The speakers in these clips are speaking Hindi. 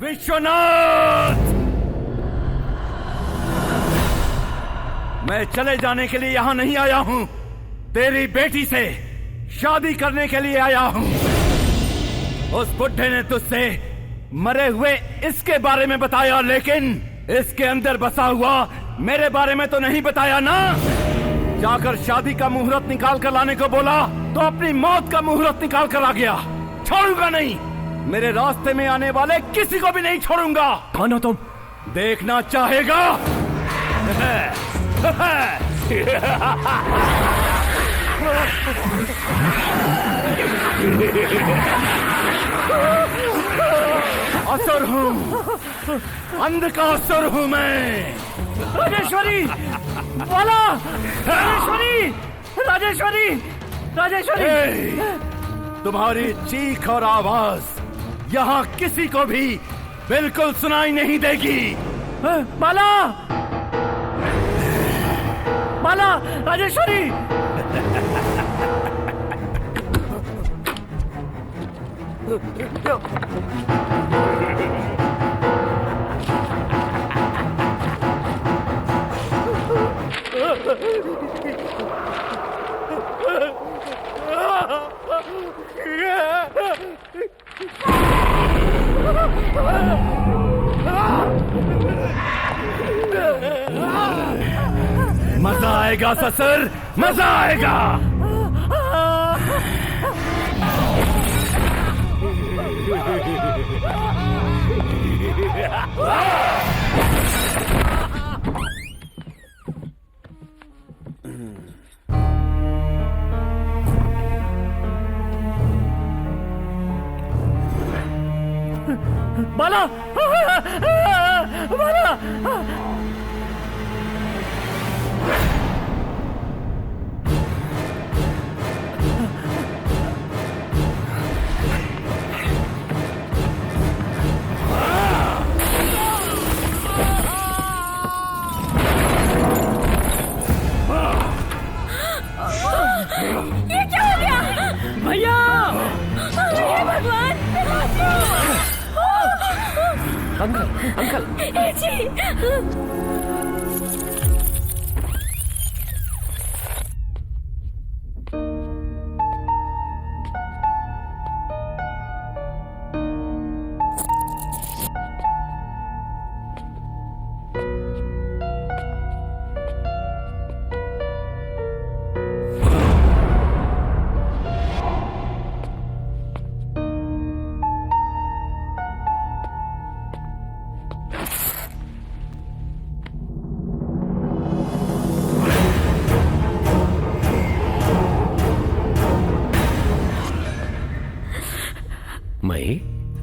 विश्वनाथ, मैं चले जाने के लिए यहां नहीं आया हूं, तेरी बेटी से शादी करने के लिए आया हूं। उस बुड्ढे ने तुझसे मरे हुए इसके बारे में बताया, लेकिन इसके अंदर बसा हुआ मेरे बारे में तो नहीं बताया ना। जाकर शादी का मुहूर्त निकाल कर लाने को बोला तो अपनी मौत का मुहूर्त निकाल कर आ गया। छोड़ूंगा नहीं, मेरे रास्ते में आने वाले किसी को भी नहीं छोड़ूंगा। कौन हो तुम? देखना चाहेगा? असुर हूँ, अंध का असुर हूँ मैं। राजेश्वरी, वाला, राजेश्वरी, राजेश्वरी, राजेश्वरी। तुम्हारी चीख और आवाज यहाँ किसी को भी बिल्कुल सुनाई नहीं देगी। माला, माला, राजेश्वरी। मजा आएगा ससुर, मजा आएगा। बाला, बाला। ये क्या हो गया? भैया, हे भगवान! Uncle, uncle. जी।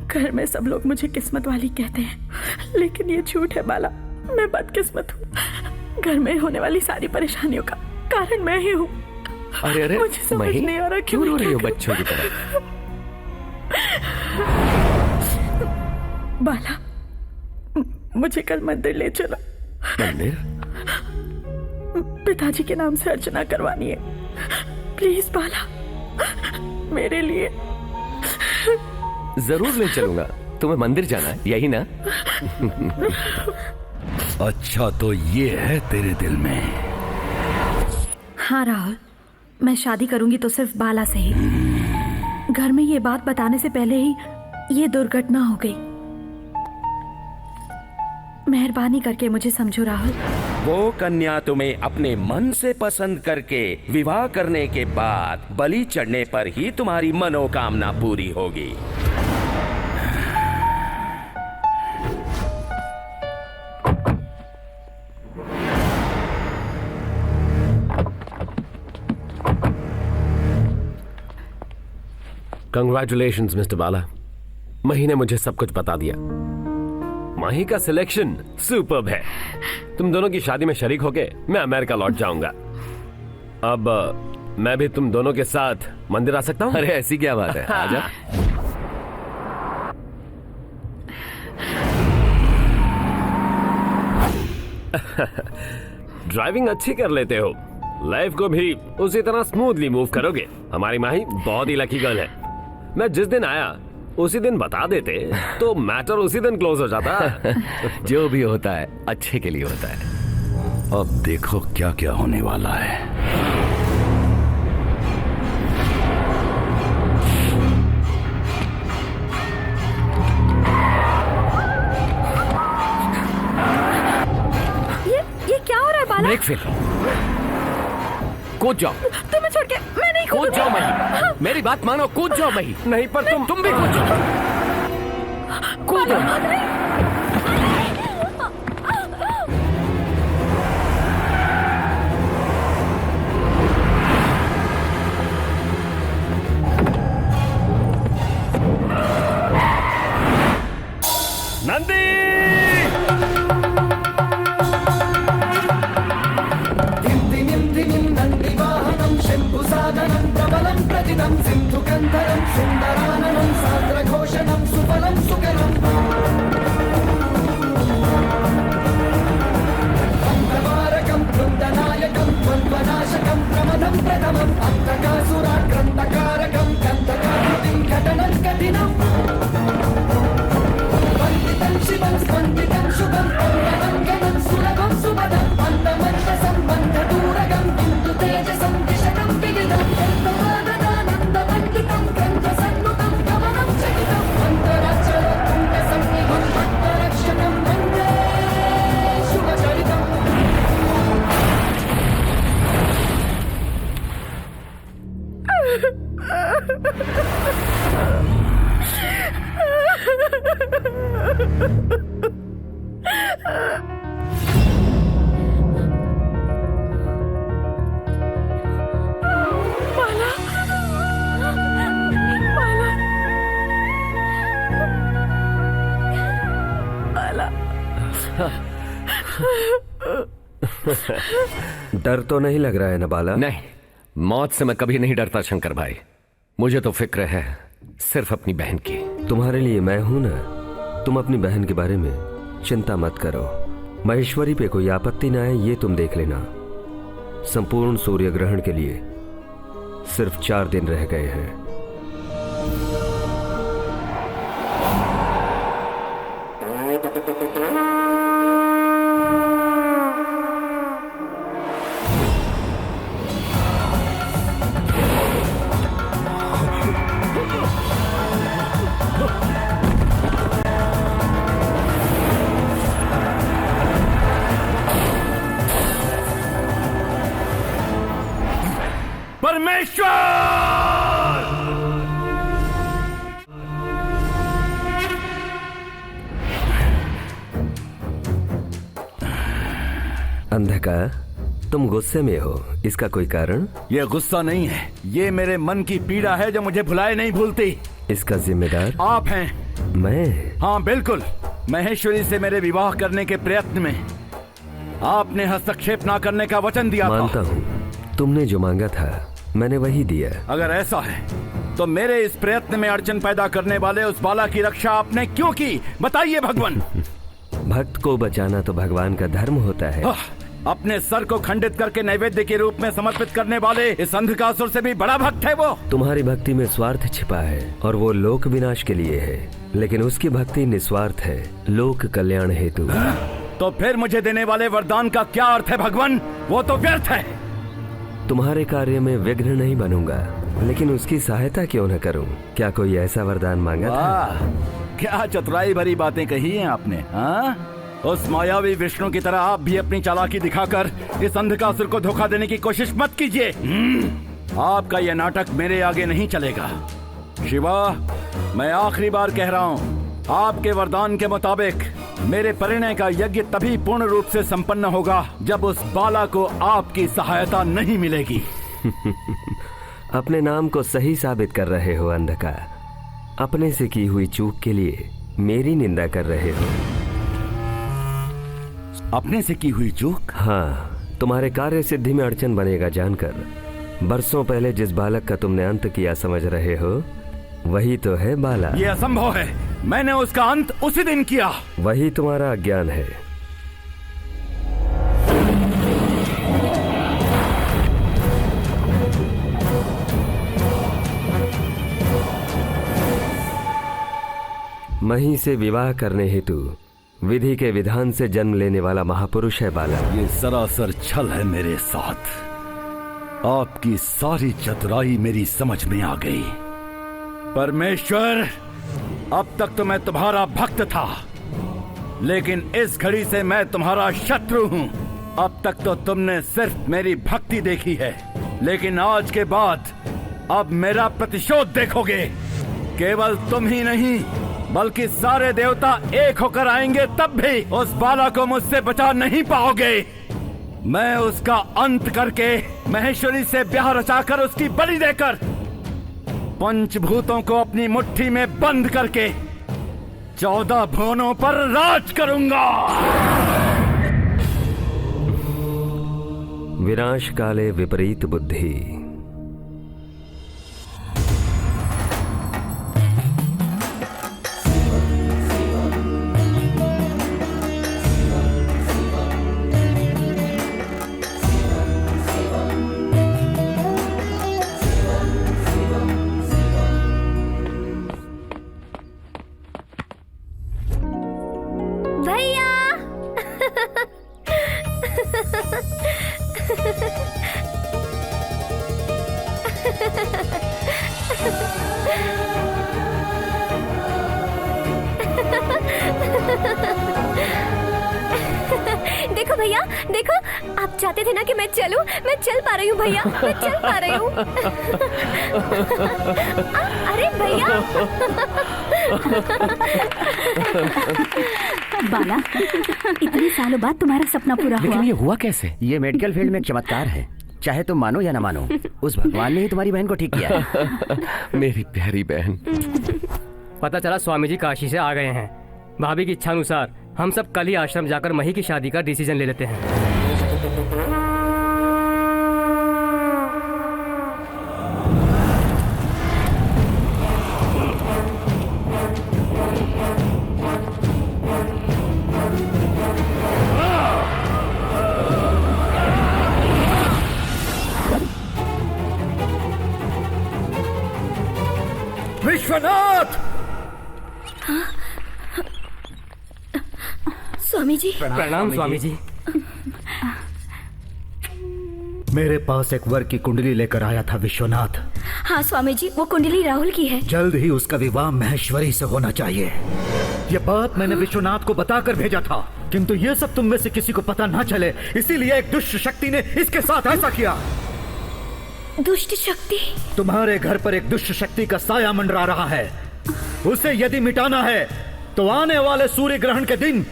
घर में सब लोग मुझे किस्मत वाली कहते हैं, लेकिन ये झूठ है बाला। मैं बदकिस्मत हूँ। घर में होने वाली सारी परेशानियों का कारण मैं ही हूँ। अरे अरे, मुझे समझ नहीं आ रहा क्यों रो रही हो बच्चों की तरह? बाला, मुझे कल मंदिर ले चलो। मंदिर? पिताजी के नाम से अर्चना करवानी है। प्लीज बाला, मेरे लिए। जरूर ले चलूंगा। तुम्हें मंदिर जाना है, यही ना? अच्छा, तो ये है तेरे दिल में। हाँ राहुल, मैं शादी करूंगी तो सिर्फ बाला से ही। घर में ये बात बताने से पहले ही ये दुर्घटना हो गई। मेहरबानी करके मुझे समझो राहुल। वो कन्या तुम्हें अपने मन से पसंद करके विवाह करने के बाद बलि चढ़ने पर ही तुम्हारी मनोकामना पूरी होगी। कंग्रेचुलेशंस मिस्टर बाला, मही ने मुझे सब कुछ बता दिया। माही का सिलेक्शन सुपर्ब है। तुम दोनों की शादी में शरीक होके मैं अमेरिका लौट जाऊंगा। अब मैं भी तुम दोनों के साथ मंदिर आ सकता हूँ? अरे ऐसी क्या बात है, आजा। ड्राइविंग अच्छी कर लेते हो, लाइफ को भी उसी तरह स्मूथली मूव करोगे। हमारी माही बहुत ही लकी गर्ल है। मैं जिस दिन आया उसी दिन बता देते तो मैटर उसी दिन क्लोज हो जाता। जो भी होता है अच्छे के लिए होता है। अब देखो क्या क्या होने वाला है। ये क्या हो रहा है बाला? Brake fail. कूद जाओ। तुम्हें छोड़ के मैं नहीं कूद जाओ मही। मेरी बात मानो, कूद जाओ मही। नहीं पर तुम भी कूद जाओ। कूद जाओ। नंदी! सिंधुकंधरं सुंदराननं सान्द्रघोषणं सुफलं सुकरं अंधकारकं वृन्दनायकं द्वन्द्वनाशकं प्रमदं प्रथमं अंधकासुराक्रन्तकारकं गन्धकाकृतिं घटनं कठिनं वन्दितं शिवं स्पन्दितं शुभं पौर्णमङ्गलं सुलभं सुमदं मन्दमन्दसम्बन्धदूरगं बिन्दुतेजसं दिशतं विदितं डर तो नहीं लग रहा है ना बाला? नहीं, मौत से मैं कभी नहीं डरता शंकर भाई। मुझे तो फिक्र है सिर्फ अपनी बहन की। तुम्हारे लिए मैं हूं ना। तुम अपनी बहन के बारे में चिंता मत करो। महेश्वरी पे कोई आपत्ति ना आए ये तुम देख लेना। संपूर्ण सूर्य ग्रहण के लिए सिर्फ 4 दिन रह गए हैं। अंधकार, तुम गुस्से में हो, इसका कोई कारण? ये गुस्सा नहीं है, ये मेरे मन की पीड़ा है जो मुझे भुलाए नहीं भूलती। इसका जिम्मेदार आप हैं। मैं? हाँ बिल्कुल। महेश्वरी से मेरे विवाह करने के प्रयत्न में आपने हस्तक्षेप ना करने का वचन दिया था। मानता हूँ, तुमने जो मांगा था मैंने वही दिया। अगर ऐसा है तो मेरे इस प्रयत्न में अड़चन पैदा करने वाले उस बाला की रक्षा आपने क्यों की, बताइए भगवान। भक्त को बचाना तो भगवान का धर्म होता है। अपने सर को खंडित करके नैवेद्य के रूप में समर्पित करने वाले इस अंधकासुर से भी बड़ा भक्त है वो। तुम्हारी भक्ति में स्वार्थ छिपा है और वो लोक विनाश के लिए है, लेकिन उसकी भक्ति निस्वार्थ है, लोक कल्याण हेतु। तो फिर मुझे देने वाले वरदान का क्या अर्थ है भगवान? वो तो व्यर्थ है। तुम्हारे कार्य में विघ्न नहीं बनूंगा, लेकिन उसकी सहायता क्यों न करूं? क्या कोई ऐसा वरदान मांगा था? क्या चतुराई भरी बातें कही हैं आपने। हाँ, उस मायावी विष्णु की तरह आप भी अपनी चालाकी दिखाकर इस अंधकासुर को धोखा देने की कोशिश मत कीजिए। आपका यह नाटक मेरे आगे नहीं चलेगा। शिवा, मैं आखिरी बार कह रहा हूँ, आपके वरदान के मुताबिक मेरे परिणय का यज्ञ तभी पूर्ण रूप से संपन्न होगा जब उस बाला को आपकी सहायता नहीं मिलेगी। अपने नाम को सही साबित कर रहे हो अंधकार। अपने से की हुई चूक के लिए मेरी निंदा कर रहे हो। अपने से की हुई चूक? हाँ, तुम्हारे कार्य सिद्धि में अड़चन बनेगा जानकर बरसों पहले जिस बालक का तुमने अंत किया समझ रहे हो, वही तो है बाला। ये असंभव है। मैंने उसका अंत उसी दिन किया। वही तुम्हारा अज्ञान है। मही से विवाह करने हेतु विधि के विधान से जन्म लेने वाला महापुरुष है बाला। ये सरासर छल है मेरे साथ। आपकी सारी चतुराई मेरी समझ में आ गई। परमेश्वर, अब तक तो मैं तुम्हारा भक्त था, लेकिन इस घड़ी से मैं तुम्हारा शत्रु हूँ। अब तक तो तुमने सिर्फ मेरी भक्ति देखी है, लेकिन आज के बाद अब मेरा प्रतिशोध देखोगे। केवल तुम ही नहीं, बल्कि सारे देवता एक होकर आएंगे, तब भी उस बाला को मुझसे बचा नहीं पाओगे। मैं उसका अंत करके महेश्वरी से ब्याह रचाकर उसकी बलि देकर पंचभूतों को अपनी मुट्ठी में बंद करके 14 भुवनों पर राज करूंगा। विनाश काले विपरीत बुद्धि। देखो भैया, देखो, आप चाहते थे ना कि मैं चलूं, मैं चल पा रही हूँ भैया, मैं चल पा रही हूँ। अरे भैया। बाला, इतने सालों बाद तुम्हारा सपना पूरा हुआ। लेकिन ये हुआ कैसे? ये मेडिकल फील्ड में एक चमत्कार है, चाहे तुम मानो या ना मानो, उस भगवान ने ही तुम्हारी बहन को ठीक किया। मेरी प्यारी बहन। पता चला स्वामी जी काशी से आ गए हैं। भाभी की इच्छा अनुसार हम सब कल ही आश्रम जाकर मही की शादी का डिसीजन ले लेते हैं। विश्वनाथ! स्वामी जी। प्रणाम स्वामी जी। मेरे पास एक वर की कुंडली लेकर आया था विश्वनाथ। हाँ स्वामी जी, वो कुंडली राहुल की है। जल्द ही उसका विवाह महेश्वरी से होना चाहिए। ये बात मैंने विश्वनाथ को बताकर भेजा था, किंतु ये सब तुम में से किसी को पता ना चले, इसीलिए एक दुष्ट शक्ति ने इसके साथ ऐसा किया। दुष्ट शक्ति? तुम्हारे घर पर एक दुष्ट शक्ति का साया मंडरा रहा है। उसे यदि मिटाना है तो आने वाले सूर्य ग्रहण के दिन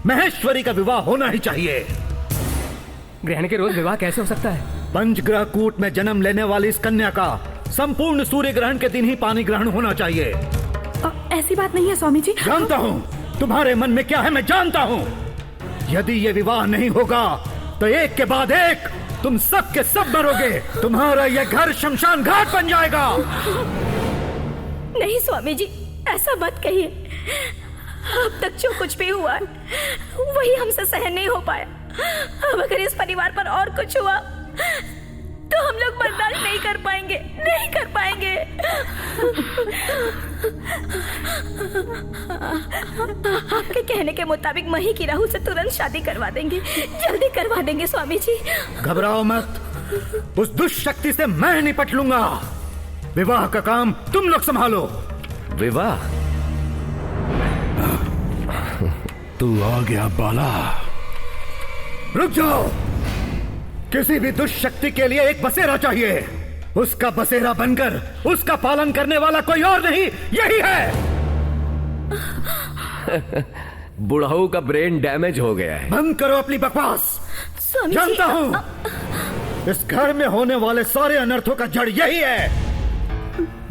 महेश्वरी का विवाह होना ही चाहिए। ग्रहण के रोज विवाह कैसे हो सकता है? पंचग्रह कूट में जन्म लेने वाली इस कन्या का संपूर्ण सूर्य ग्रहण के दिन ही पानी ग्रहण होना चाहिए। ऐसी बात नहीं है स्वामी जी। जानता हूँ तुम्हारे मन में क्या है, मैं जानता हूँ। यदि ये विवाह नहीं होगा तो एक के बाद एक तुम सब के सब मरोगे। तुम्हारा यह घर शमशान घाट बन जाएगा। नहीं स्वामी जी, ऐसा मत कहिए। अब तक जो कुछ भी हुआ वही हमसे सहन नहीं हो पाया। अब अगर इस परिवार पर और कुछ हुआ तो हम लोग बर्दाश्त नहीं कर पाएंगे, नहीं कर पाएंगे। आपके कहने के मुताबिक मही की राहुल से तुरंत शादी करवा देंगे, जल्दी करवा देंगे स्वामी जी। घबराओ मत, उस दुष्ट शक्ति से मैं निपट लूंगा। विवाह का काम तुम लोग संभालो। विवाह? तू आ गया बाला। रुक जाओ। किसी भी दुष्ट शक्ति के लिए एक बसेरा चाहिए। उसका बसेरा बनकर उसका पालन करने वाला कोई और नहीं, यही है। बुढ़ाऊ का ब्रेन डैमेज हो गया है। बंद करो अपनी बकवास। जानता हूं इस घर में होने वाले सारे अनर्थों का जड़ यही है।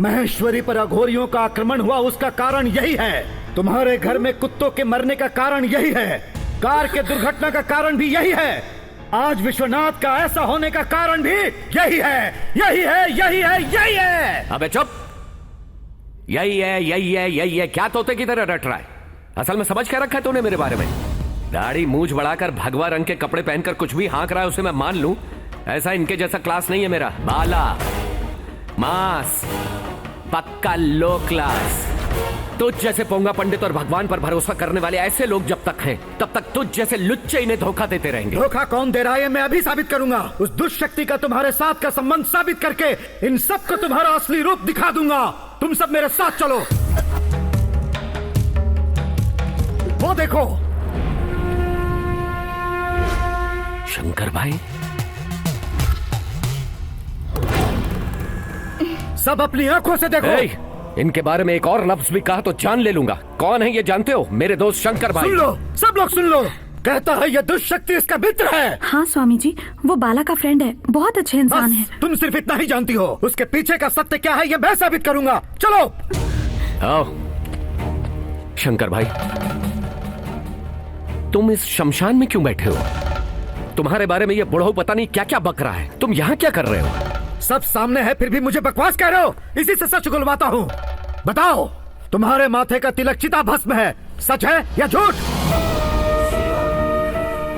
महेश्वरी पर अघोरियों का आक्रमण हुआ, उसका कारण यही है। तुम्हारे घर में कुत्तों के मरने का कारण यही है। कार के दुर्घटना का कारण भी यही है। आज विश्वनाथ का ऐसा होने का कारण भी यही है, यही है, यही है, यही है। अबे चुप। यही है, यही है, यही है, क्या तोते की तरह रट रहा है? असल में समझ क्या रखा है तूने मेरे बारे में? दाढ़ी मूंछ बढ़ाकर भगवा रंग के कपड़े पहनकर कुछ भी हाँक रहा है उसे मैं मान लूं। ऐसा इनके जैसा क्लास नहीं है मेरा। बाला, मास, पक्का लो क्लास। तुझ जैसे पोंगा पंडित और भगवान पर भरोसा करने वाले ऐसे लोग जब तक हैं, तब तक तुझ जैसे लुच्चे इन्हें धोखा देते रहेंगे। धोखा कौन दे रहा है मैं अभी साबित करूंगा। उस दुष्शक्ति का तुम्हारे साथ का संबंध साबित करके इन सबको तुम्हारा असली रूप दिखा दूंगा। तुम सब मेरे साथ चलो। वो देखो शंकर भाई, सब अपनी आंखों से देखो। इनके बारे में एक और लफ्ज भी कहा तो जान ले लूंगा। कौन है ये जानते हो? मेरे दोस्त शंकर भाई। सुन लो, सब लोग सुन लो। कहता है ये दुष्शक्ति इसका मित्र है। हाँ स्वामी जी, वो बाला का फ्रेंड है, बहुत अच्छे इंसान है। तुम सिर्फ इतना ही जानती हो, उसके पीछे का सत्य क्या है ये मैं साबित करूंगा। चलो आओ। शंकर भाई, तुम इस शमशान में क्यों बैठे हो? तुम्हारे बारे में ये बुढ़ऊ पता नहीं क्या क्या बक रहा है। तुम यहाँ क्या कर रहे हो? सब सामने है फिर भी मुझे बकवास कह रहे हो। इसी से सच उगलवाता हूँ। बताओ, तुम्हारे माथे का तिलक चिता भस्म है, सच है या झूठ?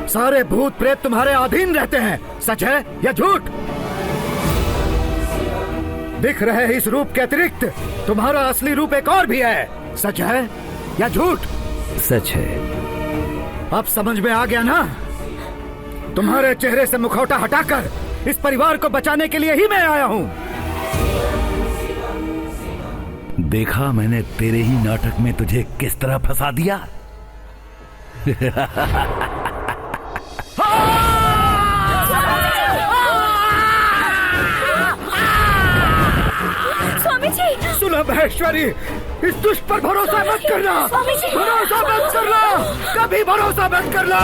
सारे भूत प्रेत तुम्हारे अधीन रहते हैं, सच है या झूठ? दिख रहे इस रूप के अतिरिक्त तुम्हारा असली रूप एक और भी है, सच है या झूठ? सच है। अब समझ में आ गया ना? तुम्हारे चेहरे से मुखौटा हटाकर इस परिवार को बचाने के लिए ही मैं आया हूँ। देखा मैंने तेरे ही नाटक में तुझे किस तरह फंसा दिया। स्वामी जी, सुनो महेश्वरी, इस दुष्ट पर भरोसा मत करना। स्वामी जी, भरोसा मत करना, कभी भरोसा मत करना।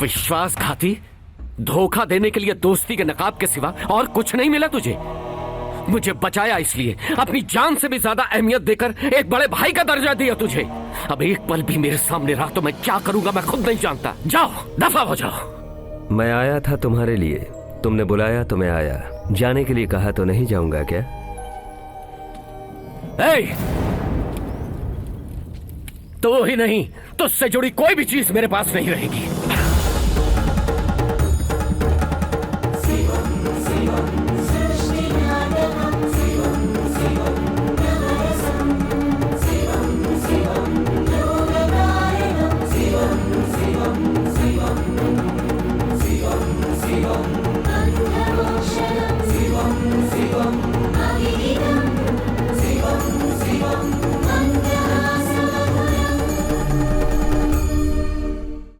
विश्वासघाती, धोखा देने के लिए दोस्ती के नकाब के सिवा और कुछ नहीं मिला तुझे। मुझे बचाया इसलिए अपनी जान से भी ज्यादा अहमियत देकर एक बड़े भाई का दर्जा दिया तुझे। अब एक पल भी मेरे सामने रहा तो मैं क्या करूंगा मैं खुद नहीं जानता। जाओ, दफा हो जाओ। मैं आया था तुम्हारे लिए, तुमने बुलाया तो मैं आया। जाने के लिए कहा तो नहीं जाऊंगा क्या? तो ही नहीं, तुझसे जुड़ी कोई भी चीज मेरे पास नहीं रहेगी।